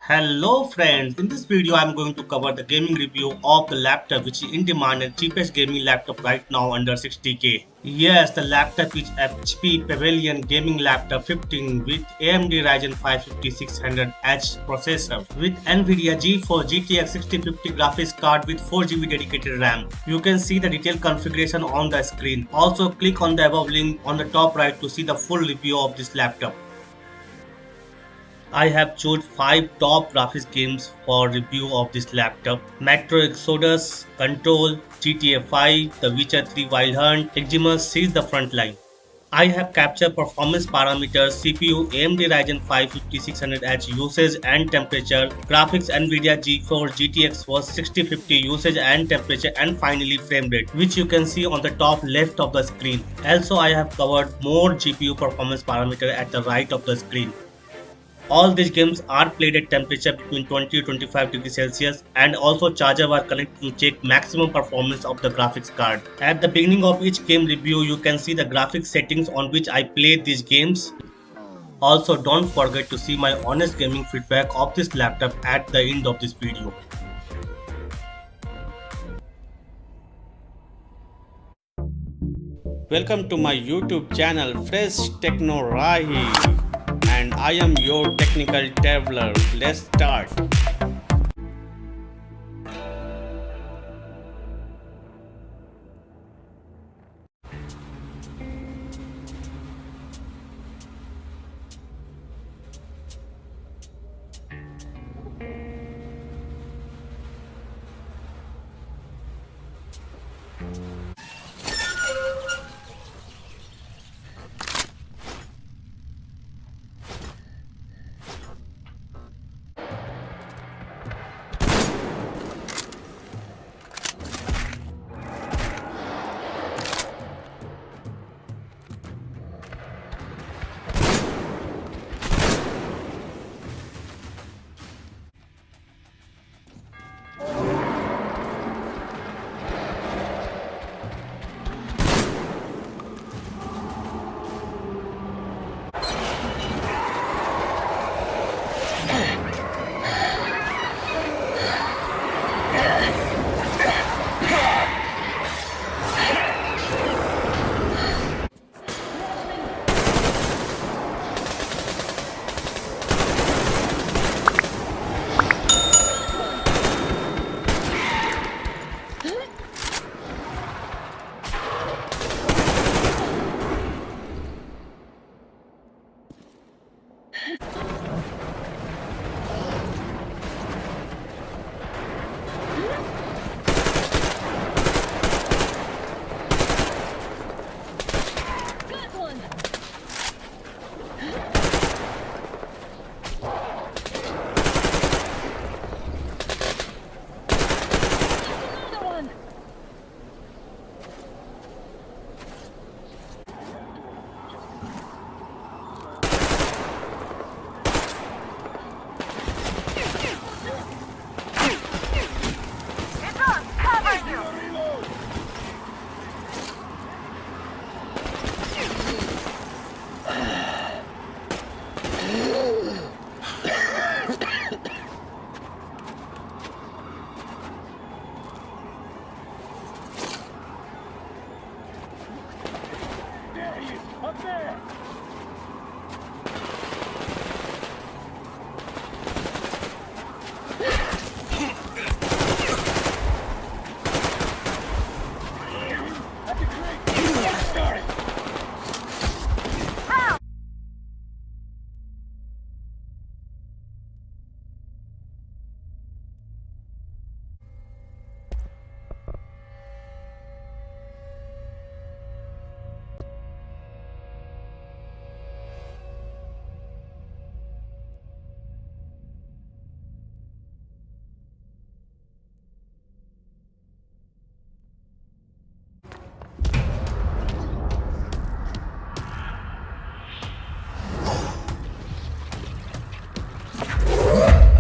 Hello friends, in this video I am going to cover the gaming review of the laptop which is in demand and cheapest gaming laptop right now under 60k. Yes, the laptop is HP Pavilion Gaming Laptop 15 with AMD Ryzen 5 5600H processor with Nvidia GeForce GTX 6050 graphics card with 4GB dedicated RAM. You can see the detailed configuration on the screen. Also click on the above link on the top right to see the full review of this laptop. I have chosen 5 top graphics games for review of this laptop. Metro Exodus, Control, GTA 5, The Witcher 3 Wild Hunt, Eximus Seize the Frontline. I have captured performance parameters, CPU, AMD Ryzen 5 5600H usage and temperature, graphics Nvidia GeForce GTX was 6050 usage and temperature, and finally frame rate, which you can see on the top left of the screen. Also I have covered more GPU performance parameter at the right of the screen. All these games are played at temperature between 20 to 25 degrees Celsius, and also charger were connected to check maximum performance of the graphics card. At the beginning of each game review, you can see the graphics settings on which I played these games. Also, don't forget to see my honest gaming feedback of this laptop at the end of this video. Welcome to my YouTube channel Fresh Techno Rahi, and I am your technical traveler. Let's start.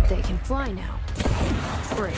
They can fly now. Great.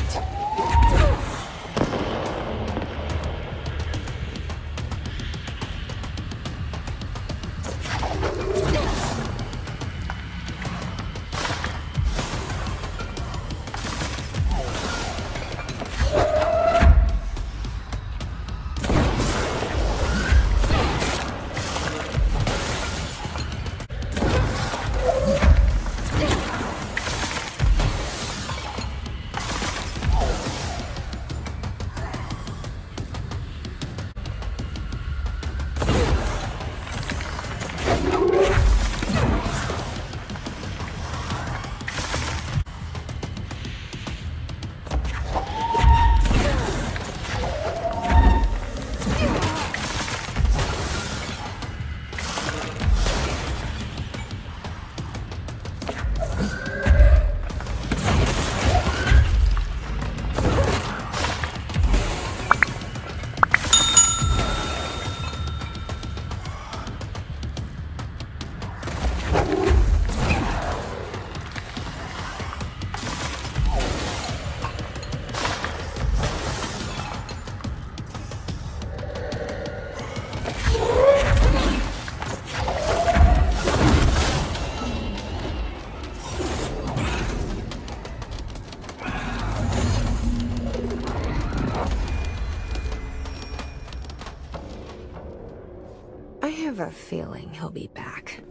have a feeling he'll be back.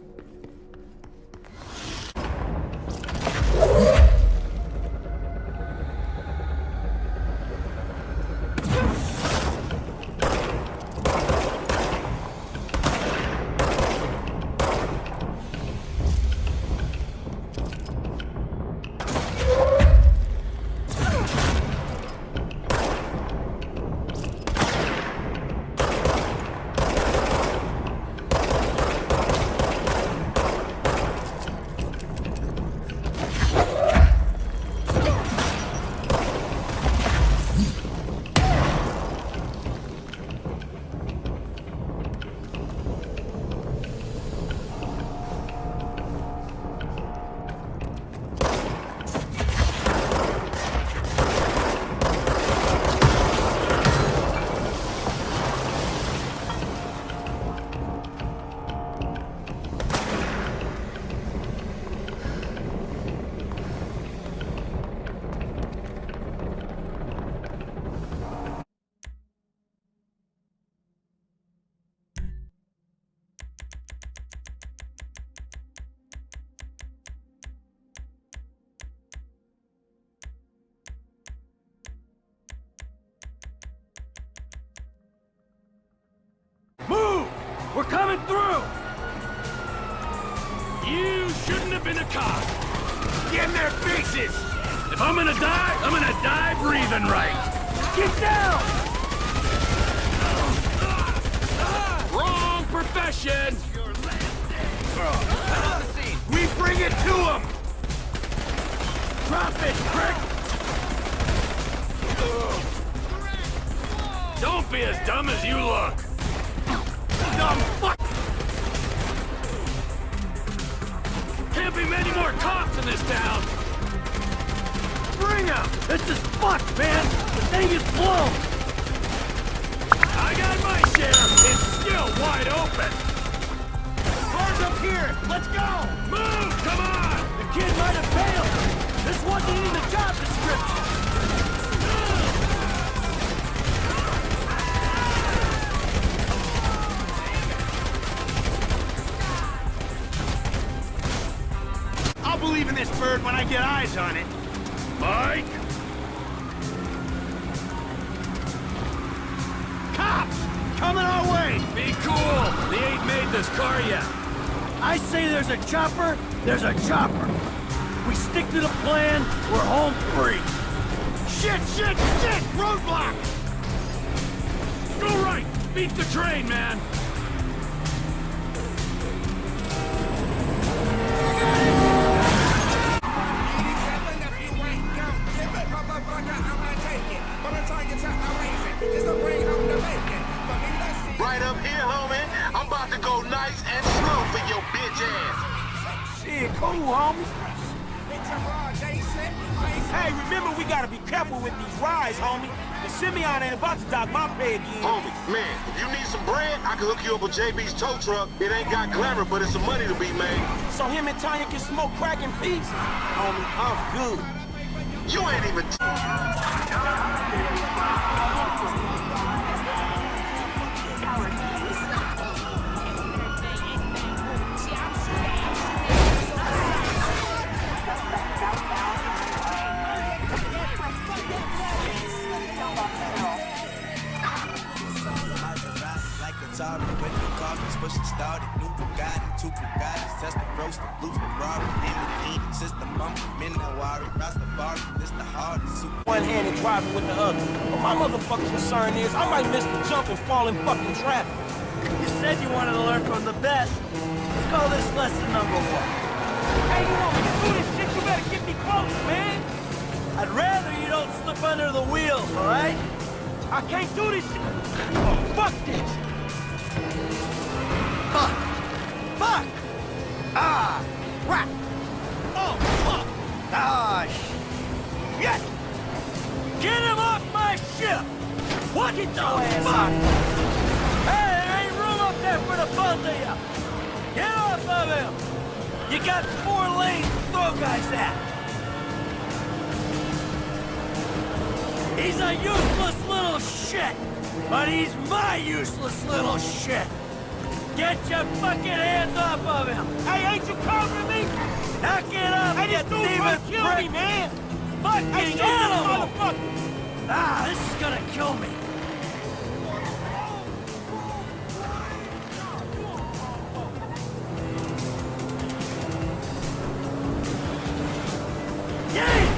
Move! We're coming through! You shouldn't have been a cop! Get in their faces! If I'm gonna die breathing right! Get down! Wrong profession! We bring it to them! Drop it, prick! Don't be as dumb as you look! Dumb fuck! Can't be many more cops in this town! Bring 'em! This is fucked, man! The thing is blown! I got my share! It's still wide open! Cars up here! Let's go! Move! Come on! The kid might have failed! This wasn't in the job description! I'll believe in this bird when I get eyes on it. Mike? Cops! Coming our way! Be cool! They ain't made this car yet. I say there's a chopper, there's a chopper. We stick to the plan, we're home free. Shit! Roadblock! Go right! Beat the train, man! Right up here, homie. I'm about to go nice and slow for your bitch ass. Shit, cool, homie. Hey, remember we gotta be careful with these rides, homie. The Simeon ain't about to dock my pay again. Homie, man, if you need some bread, I can hook you up with JB's tow truck. It ain't got glamour, but it's some money to be made. So him and Tanya can smoke crack in peace? Homie, I'm good. You ain't even... With the coffees, push it started. New Bugatti, two Bugattis, test the roast, the blue Ferrari, Lamborghini, system bump, Minawari, Rastafari, this the hardest. One-handed driving with the other. But my motherfucking concern is I might miss the jump and fall in fucking traffic. You said you wanted to learn from the best. Let's call this lesson number 1. Hey, you want me to do this shit? You better get me close, man. I'd rather you don't slip under the wheels, all right? I can't do this shit. Oh, fuck this. Fuck! Ah! Crap! Oh, fuck! Ah, shit! Get him off my ship! What the fuck? Hey, there ain't room up there for the both of you! Get off of him! You got 4 lanes to throw guys at! He's a useless little shit! But he's my useless little shit! Get your fucking hands off of him! Hey, ain't you covering me? Knock it up, hey, this dude's trying to kill me, man! Fucking animal! Ah, this is gonna kill me. Yeah!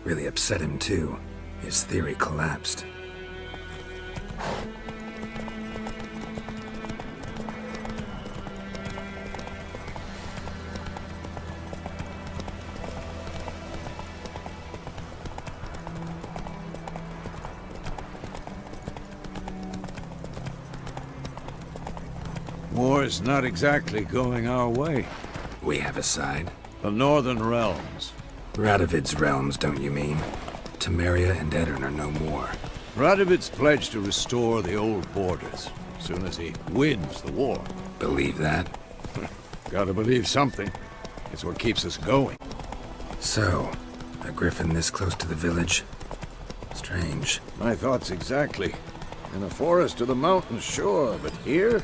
Really upset him too. His theory collapsed. War's not exactly going our way. We have a side. The Northern Realms. Radovid's realms, don't you mean? Temeria and Edirn are no more. Radovid's pledged to restore the old borders, as soon as he wins the war. Believe that? Gotta believe something. It's what keeps us going. So, a griffin this close to the village? Strange. My thoughts exactly. In a forest or the mountains, sure, but here?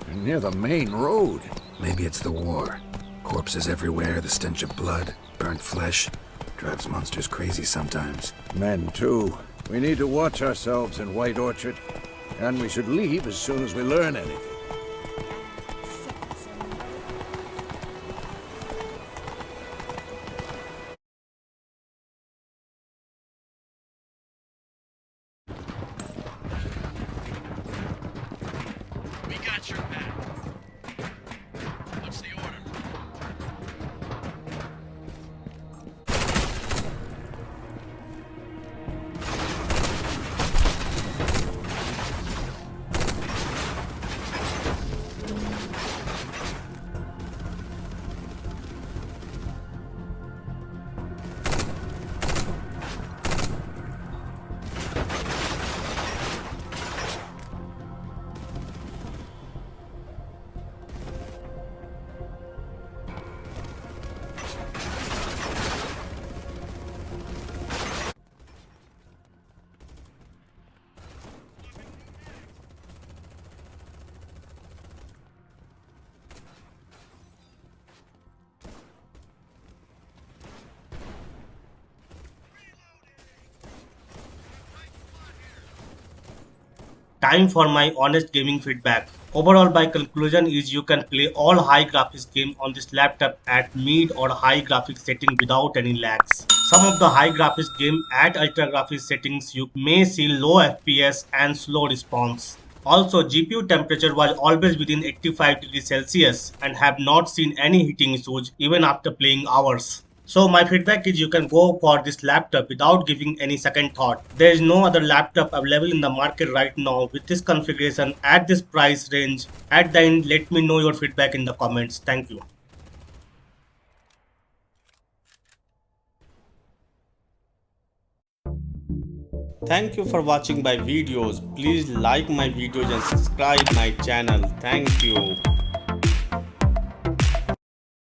You're near the main road. Maybe it's the war. Corpses everywhere, the stench of blood, burnt flesh. Drives monsters crazy sometimes. Men, too. We need to watch ourselves in White Orchard. And we should leave as soon as we learn anything. We got your back. What's the order? Time for my honest gaming feedback. Overall, my conclusion is you can play all high graphics games on this laptop at mid or high graphics setting without any lags. Some of the high graphics game at ultra graphics settings you may see low FPS and slow response. Also, GPU temperature was always within 85 degrees Celsius and have not seen any heating issues even after playing hours. So my feedback is you can go for this laptop without giving any second thought. There is no other laptop available in the market right now with this configuration at this price range. At the end, let me know your feedback in the comments. Thank you. Thank you for watching my videos. Please like my videos and subscribe my channel. Thank you.